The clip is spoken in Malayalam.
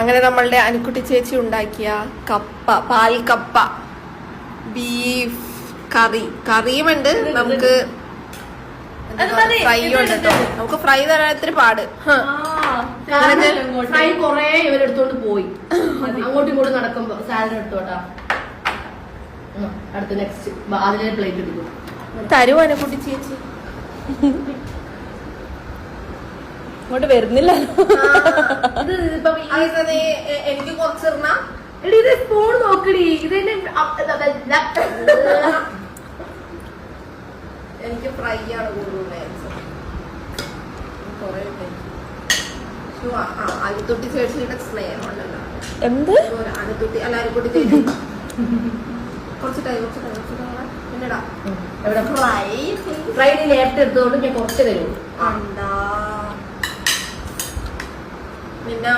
അങ്ങനെ നമ്മളുടെ അനുക്കുട്ടി ചേച്ചി ഉണ്ടാക്കിയ കപ്പ, പാൽ കപ്പ, ബീഫ് കറിയുമുണ്ട്. നമുക്ക് ഫ്രൈ ഉണ്ട് കേട്ടോ. നമുക്ക് ഫ്രൈ തരാൻ ഇത്തിരി പാട്. ഫ്രൈ കൊറേ ഇവരെടുത്തോണ്ട് പോയി. അങ്ങോട്ടും ഇങ്ങോട്ടും നടക്കുമ്പോ സാലഡ് എടുത്തോട്ടാ. അടുത്ത നെക്സ്റ്റ് അതിലെ പ്ലേറ്റ് എടുക്കും. തരുവോ അനുക്കുട്ടി ചേച്ചി? ഇങ്ങോട്ട് വരുന്നില്ല. എനിക്ക് കുറച്ചിരുന്ന എടി ഇത് സ്പൂൺ നോക്കടി. ഇത് എനിക്ക് ഫ്രൈ ആണ് കൂടുതൽ. അനുക്കുട്ടി ചേച്ചിയുടെ സ്നേഹമുണ്ടല്ലോ. എന്ത് അനുക്കുട്ടി അല്ല അനുക്കുട്ടി ചേച്ചി കുറച്ച് ടൈം പിന്നെടാ ഫ്രൈ നേരത്തെ എടുത്തോണ്ട് ഞാൻ കുറച്ച് തരും. നിന്നെ